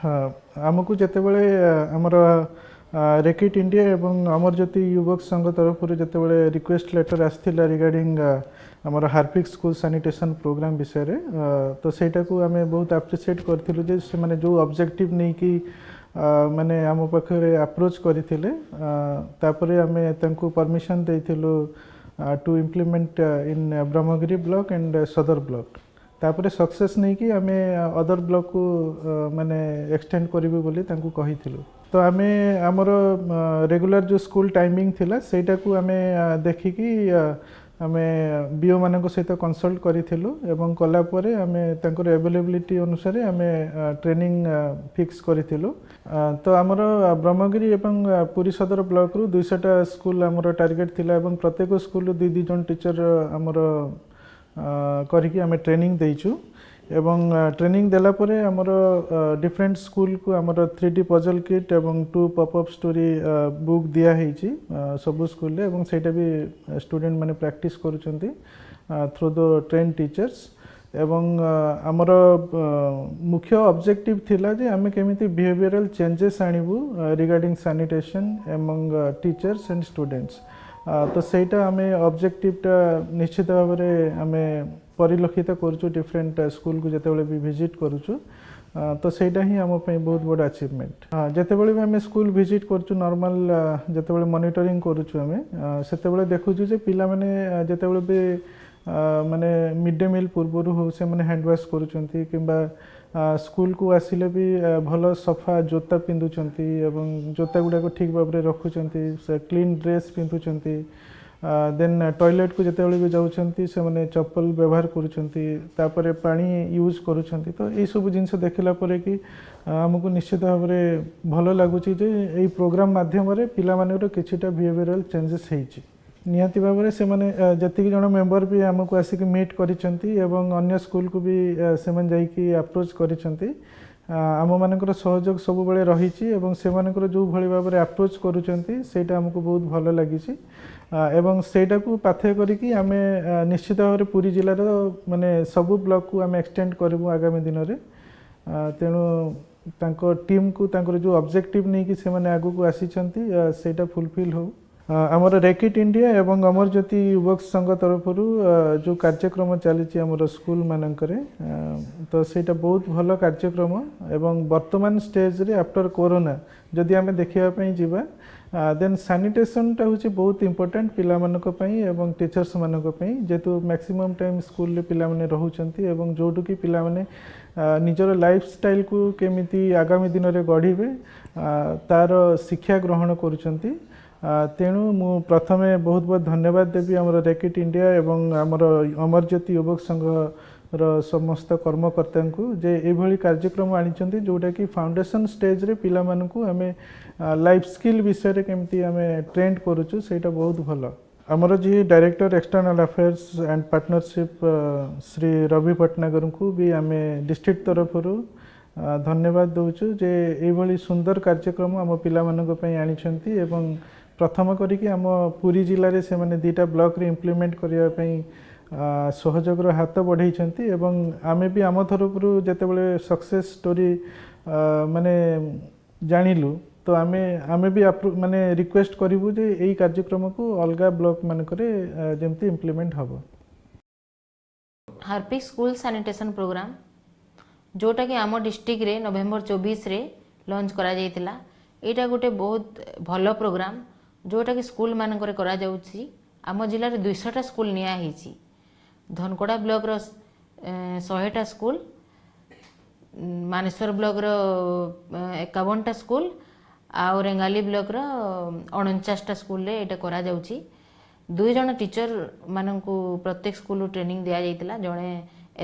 हाँ आमको जितेबले आमर रेकिट इंडिया एवं अमर ज्योति युवक संघ तरफ जितेबले रिक्वेस्ट लेटर आसाला रिगार्डिंग आमर हार्पिक स्कूल सैनिटेशन प्रोग्राम विषय रे तो सेटा को आम बहुत एप्रिशिएट करूँ जे से माने जो ऑब्जेक्टिव नहीं कि माने आम पाखे अप्रोच करते आम तांको परमिशन देइथिलु to implement in Brahmagiri block and Sadar block तापर सक्सेस नहीं कि आम अदर ब्लॉक को माने एक्सटेंड करिबु बोली तांको कहिथिलु तो आम आमर रेगुलर जो स्कूल टाइमिंग थिला सेटा को आम देखिकी आम बीओ मानक सहित कंसल्ट करिथिलु एवं कला परे आम तांकर अवेलेबिलिटी अनुसार आम ट्रेनिंग फिक्स करिथिलु तो आमर ब्रह्मगिरी एवं पुरी सदर ब्लॉक रु 200टा स्कूल आमर टार्गेट थिला एवं प्रत्येक स्कूल रु 2 जन टीचर आमर करिकी आम ट्रेनिंग देइछु एवं ट्रेनिंग देला परे आमर डिफरेंट स्कूल को आमर 3D पजल किट एवं 2 पॉपअप स्टोरी बुक दिया हेची सब स्कूल रे एवं सेटा भी स्टूडेंट माने प्रैक्टिस करूचंती थ्रू द ट्रेन टीचर्स एवं आमर मुख्य ऑब्जेक्टिव थिला जे आमे केमिति बिहेवियरल चेंजेस आनिबु रिगार्डिंग सैनिटेशन एवं टीचर्स एंड स्टूडेंट्स तो सेटा आमे ऑब्जेक्टिवटा निश्चित भाव में आमे परिलक्षित करूँ डिफरेंट स्कूल को जितेबाला भी विजिट करूँ तो सेटा ही आम बहुत बड़ अचीवमेंट जितेबाला भी आम स्कूल विजिट करूँ नॉर्मल जितेबाला मॉनिटरिंग करूँ आम से देखुँ जे पिला माने जितेबाला भी माने मिड डे मील पूर्व हो से माने हैंड वॉश करूचंती किंबा स्कूल को आसिले भी भल सफा जोता पिंधुचंती एवं जोता गुड़ाक ठीक भाव में रखुचंती से क्लीन ड्रेस पिंधुचंती देन टॉयलेट को जितेबाला भी जाउचंती से माने चप्पल व्यवहार करूचंती तापरे पानी यूज करूचंती तो यही सब जिनस देखला परे कि आमको निश्चित भाव में भल लगुच जे एई प्रोग्राम माध्यम रे पिला मानकर किछिटा बिहेवियरल चेंजेस हेइची निहाती भाव में से माने जति जन मेंबर भी आमको आसिक मीट करिसंती एवं अन्य स्कूल को भी से माने जाइकी अप्रोच करिसंती आम मानकर सहयोग सब बेले रहिछि एवं से मानकर जो भली भाव में अप्रोच करूचंती सेटा हमको बहुत भल लागिछि एवं सेटा को पाथ्य करिकी आमे निश्चित भाव में पुरी जिल्ला रो माने सब ब्लॉक को आमे एक्सटेंड करबु आगामी दिन रे तेणु तांको टीम को तांकर जो ऑब्जेक्टिव नहीं कि से माने आगु को आसीचंती सेटा फुलफिल हो आमर रेकिट इंडिया एवं अमर ज्योति युवक संघ तरफ जो कार्यक्रम चली आमर स्कूल मानकरे तो सेटा बहुत भल कार्यक्रम एवं वर्तमान स्टेज रे आफ्टर कोरोना जदि आमे देखिया पई जिबा देन सैनिटेशन टा होची बहुत इंपोर्टेंट पिला मानक पई एवं टीचर्स मानक पई जेतु मैक्सिमम टाइम स्कूल रे पिला माने रहउचंती एवं जोटु की पिला माने निजर लाइफस्टाइल को केमिति आगामी दिन रे गढ़िबे तार शिक्षा ग्रहण करूचंती तेणु मु प्रथमे बहुत बहुत धन्यवाद देवी आमर रेकिट इंडिया एवं आमर अमर ज्योति युवक संघ समस्त कर्मकर्ता को जे एभली कार्यक्रम आनिचंती जोटा कि फाउंडेशन स्टेज रे पिला मानकु हमें लाइफ स्किल विषय रे केमती हमें ट्रेंड करूछु सेटा बहुत भल आमर जी director external affairs and partnership Shri Ravi Bhatnagar को भी आमे डिस्ट्रिक्ट तरफ धन्यवाद दउछु जे एभली सुंदर कार्यक्रम आम पिला मानक पई आनिचंती एवं प्रथम करिकी आम पुरी जिले में से माने 2टा ब्लॉक रे इम्प्लीमेंट करिया पई सहयोग हाथ बढ़ाई एवं आमे भी आम तरफ जितेबाला सक्सेस स्टोरी माने जानिलु तो आमे भी माने रिक्वेस्ट करिवु जे एई कार्यक्रम को अलगा ब्लॉक मानकरे जेमती इम्प्लीमेंट हबो हार्पिक स्कूल सैनिटेशन प्रोग्राम जोटा कि आम डिस्ट्रिक्ट रे नवेम्बर 24 रे लॉन्च करा जायतिला एटा गोटे बहुत भलो प्रोग्राम जोटा कि स्कूल मानक करा जाउछि आम जिले में 200टा स्कूल निया हिची धनकोड़ा ब्लॉक रो 100टा स्कूल मानेश्वर ब्लॉक रो 51टा स्कूल आ रेंगाली ब्लॉक रो 49टा स्कूल रे एटा करा जाउछि 2 जण टीचर मानकु प्रत्येक स्कूल ट्रेनिंग दिया जायतिला जणे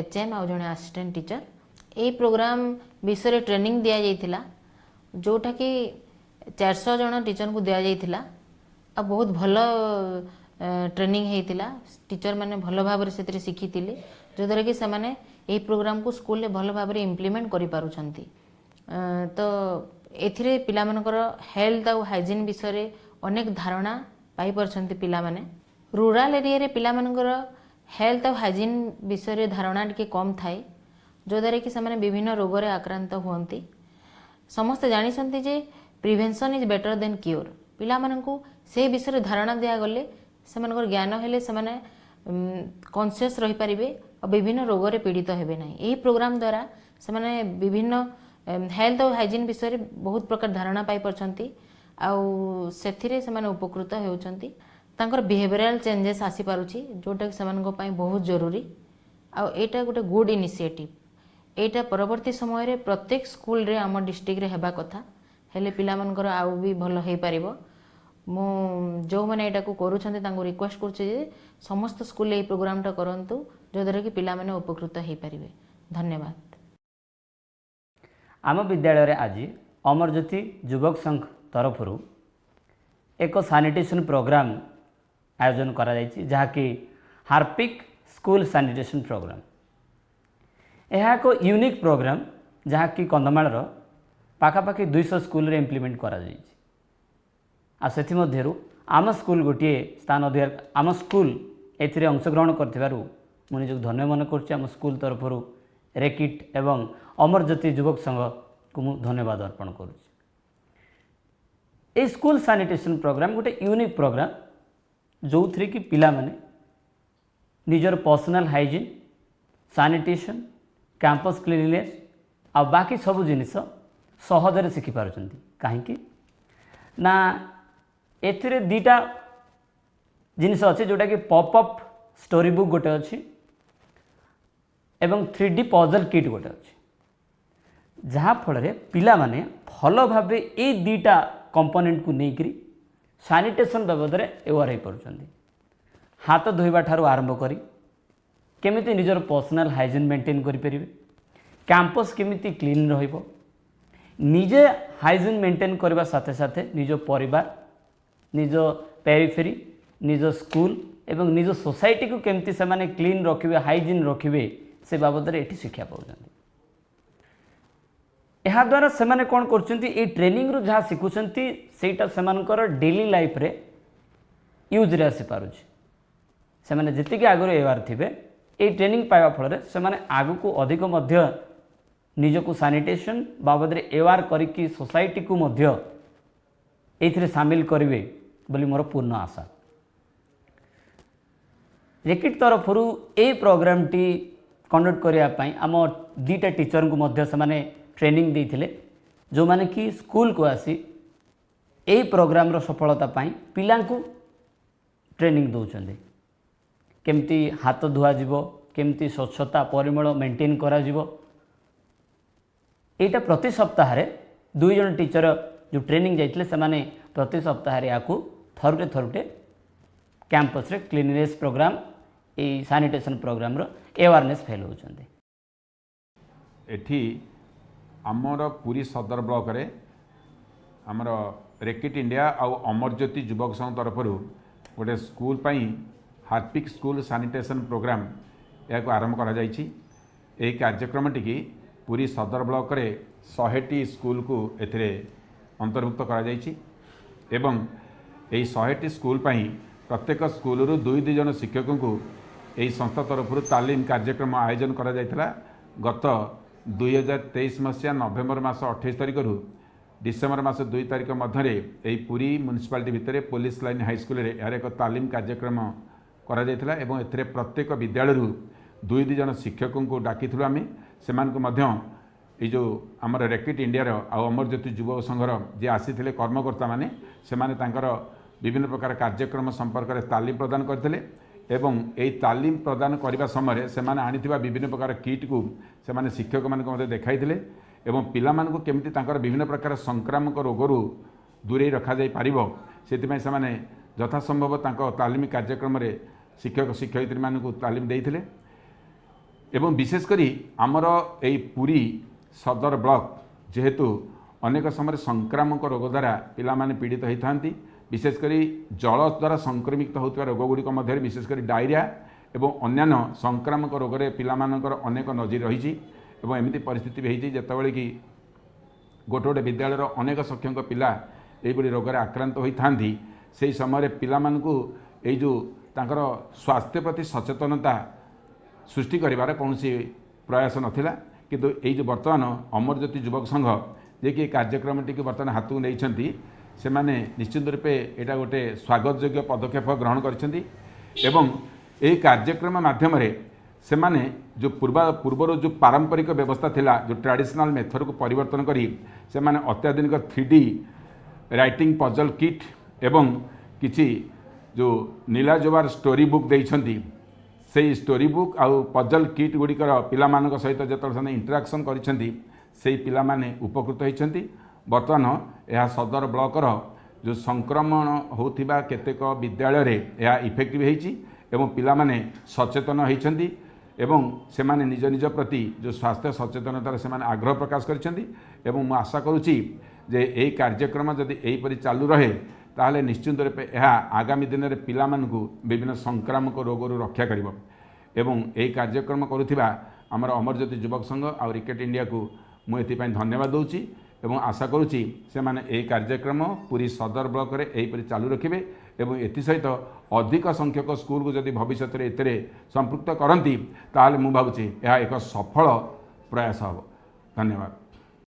एचएम आ जणे असिस्टेंट टीचर ए प्रोग्राम विषय ट्रेनिंग दिया जायतिला जोटा कि 400 जण टीचर को दिया जायतिला आ बहुत भल ट्रेनिंग होता टीचर मैंने भल भाव से शिखी जद्वारा कि सेमाने यही प्रोग्राम को स्कूल भल भाव इम्प्लीमेंट करि पारुछंती तो एथिरे पिला मनकर हेल्थ और हाइजीन विषय अनेक धारणा पाई परछंती पिला माने रूरल एरिया रे पिला मनकर हेल्थ और हाइजीन विषय धारणा टिके कम थाए जद्वारा कि सेमाने विभिन्न रोग रे आक्रांत हुअंती समस्ते जानते जे prevention is better than cure पिला से विषय धारणा दिगले से ज्ञान हेले से कॉन्शियस रही पारिबे और विभिन्न रोग रे पीड़ित हेबे नहीं यही प्रोग्राम द्वारा से विभिन्न हेल्थ और हाइजीन विषय बहुत प्रकार धारणा पाई परछंती आउ सेथिरे से उपकृत होउछंती तांकर बिहेवियरल चेंजेस आसी पारुछि जोटा कि सेमानक पई बहुत जरूरी आउ एटा गोटे गुड इनिशिएटिव एटा परवर्ती समय रे प्रत्येक स्कूल रे आम डिस्ट्रिक्ट रे हेबा कथा हेले पिला मनकर आउ भी भलो हेई पारिबो मु जो माने एटा को करूछंती तांको रिक्वेस्ट करछि जे समस्त स्कूल ए प्रोग्राम टा करंतु जो द्वारा कि पिला माने उपकृत हेई पारिबे धन्यवाद। आम विद्यालय रे आज अमर ज्योति युवक संघ तरफ एक सैनिटेशन प्रोग्राम आयोजन करा जायछि जहाँकि हार्पिक स्कूल सैनिटेशन प्रोग्राम यह एक यूनिक प्रोग्राम जहाँकि कंधमाल पाखापाखि 200 स्कूल रे इम्प्लीमेंट करा जायछि आ सेथि मध्यरु आम स्कूल गोटे स्थान अधिकार आम स्कूल एथिरे अंशग्रहण करथिबारु मु निजक धन्य मन करछि आम स्कूल तरफ रेकिट एवं अमर ज्योति युवक संघ को मु धन्यवाद अर्पण करुछि। ए स्कूल सैनिटेशन प्रोग्राम गोटे यूनिक प्रोग्राम जो थी कि पिला माने निजर personal hygiene sanitation campus cleanliness आ बाकी सब जिनिस सहजरे शिखि पारुछंती काहेकि ना एथिरे दीटा जिनिस अच्छे जोटा कि पॉपअप स्टोरी बुक गोटे अच्छी एवं 3D पजल किट गोटे अच्छी जहाँ फल पिला माने भल भाव ये दीटा कंपोनेंट को लेकर सैनिटेशन बाबद एवार हो पार्टी हाथ धोइबा ठारू आरंभ करी केमिति निजर पर्सनल हाइजीन मेंटेन करें कैंपस केमिति क्लीन रहिबो निजे हाइजीन मेंटेन करबा साथे साथे निज परिवार निज पेरिफेरी निज स्कूल एवं निज सोसाइटी को केमिति से माने क्लीन रखिबे हाइजीन रखिबे से बाबद एठी शिक्षा पाउछन्ति यहाँ द्वारा से माने कौन करछन्ति ए ट्रेनिंग रु जहाँ शिखुछन्ति सेटा सेमानकर डेली लाइफ रे यूज रे आसी पारुछि से माने जतिके आगरो एवार थिबे ए ट्रेनिंग पाइबा फल रे से माने आगु को अधिक मध्य निजको सैनिटेशन बाबद रे एवार करिकि सोसाइटी को मध्य एथिरे शामिल करिवे बोली मोर पूर्ण आशा। रेकिट तरफरु ए प्रोग्राम टी कंडक्ट करिया पई आम दीटा टीचर को मध्य से माने ट्रेनिंग देइथिले जो माने कि स्कूल को आसी ए प्रोग्राम रो सफलता पाई पिला को ट्रेनिंग दउछन्ते केमती हाथ धुआ जीवो केमती स्वच्छता परिमल मेंटेन करा जीवो एटा प्रति सप्ताह रे 2 जन टीचर जो ट्रेनिंग जाइथिले से माने प्रति सप्ताह रे आकु थरुटे कैंपस रे क्लीननेस प्रोग्राम ए सैनिटेशन प्रोग्राम रो अवेयरनेस फेल होछन्ते। एठी आमर पुरी सदर ब्लॉक रे आमर रेकिट इंडिया आउ अमर ज्योति युवक संघ तरफ गोटे स्कूल पाई हार्पिक स्कूल सैनिटेशन प्रोग्राम या आरंभ करा जायछि। एही कार्यक्रम टी पुरी सदर ब्लॉक रे 100टी स्कूल को एथिरे अंतर्भुक्त करा जायछि एवं एही 100टी स्कूल पाई प्रत्येक स्कूल रु 2-2 जन शिक्षकों को एही संस्था तरफ तालीम कार्यक्रम आयोजन करा जायथिला। गत 2023 मसीहा नवेम्बर मास 28 तारिख रु डिसेम्बर मास 2 तारिख मध्य एही पुरी म्युनिसिपालिटी भितर पुलिस लाइन हाई स्कूल रे यार एक तालीम कार्यक्रम करा जायथिला एवं एथिरे प्रत्येक विद्यालय रु 2-2 जन शिक्षकों को डाकिथिलु आमे सेमान को मध्य ये जो आमर रेकिट इंडिया आउ अमर ज्योति युवक संघर जे आसीथिले कर्मकर्ता माने सेमाने तांकर विभिन्न प्रकार कार्यक्रम संपर्क में तालीम प्रदान करथिले एवं यही तालीम प्रदान करने समय सेमाने आनिथिबा विभिन्न प्रकार किट को सेमाने शिक्षक मानक मते देखाइथिले एवं पिला मानक केमिति तांकर विभिन्न प्रकार संक्रामक रोगरू दूरे रखा जाई पारिबो सेतिमै सेमाने यथासंभव तांको तालीम कार्यक्रम रे शिक्षक शिक्षयित्री मानक तालीम देइथिले एवं विशेष करी आमर एई पुरी सदर ब्लॉक जेहेतु अनेक समय संक्रामक रोग द्वारा पिला माने पीड़ित होइथांती विशेषकर जल द्वारा संक्रमित होता रोग गुड़िक मध्य विशेषकर डायरिया एवं अन्यान्य संक्रामक रोग में पिलामानकर अनेक नजीर रही एमती परिस्थिति भी होती जितेबाला कि गोटे गोटे विद्यालय अनेक संख्यक पिला यही रोग आक्रांत होता से समय पिलामानकु एई जो तांकर स्वास्थ्य प्रति सचेतनता सृष्टि करिवार कौन प्रयास नथिला किंतु एई जो वर्तमान अमर ज्योति युवक संघ जे कि कार्यक्रमटी बर्तमान हाथ को नहीं से माने निश्चित रूपे यहाँ गोटे स्वागत योग्य पदक्षेप ग्रहण कर कार्यक्रम माध्यम से माने जो पूर्वर जो पारंपरिक व्यवस्था थिला जो ट्रेडिशनल मेथड को परिवर्तन करी से माने अत्याधुनिक 3D राइटिंग पजल किट एवं किछि जो नीलाजोबार स्टोरी बुक देइछंती से स्टोरी बुक आउ पजल किट गुड़िकर पिलामानक सहित जो इंटराक्शन करिसेंती से पिलामाने उपकृत होइछंती। बर्तमान यह सदर ब्लॉकर जो संक्रमण होथिबा केतेक विद्यालय रे यह इफेक्टिव होइछि एवं पिलामाने सचेतन होइछंती एवं से माने निज निज प्रति जो स्वास्थ्य सचेतनतार से माने आग्रह प्रकाश करिसेंती एवं मु आशा करुछि जे एई कार्यक्रम जदि एहीपरि चालू रहे ताहले निश्चित रूपे यह आगामी दिन में पिलामानकु विभिन्न संक्रामक रोगरू रक्षा करिवो एवं एही कार्यक्रम करुथिबा हमर अमरज्योति युवक संघ और रिकेट इंडिया को मु एथिपाई धन्यवाद दूची एवं आशा करुछि से माने एही कार्यक्रम पूरी सदर ब्लॉक रे एहीपरि चालू रखिबे एवं एथि सहित अधिक संख्यक स्कूल को जदि भविष्य में एतरे संपृक्त करती ताहले मु भाबुछि यह एक सफल प्रयास हबो। धन्यवाद।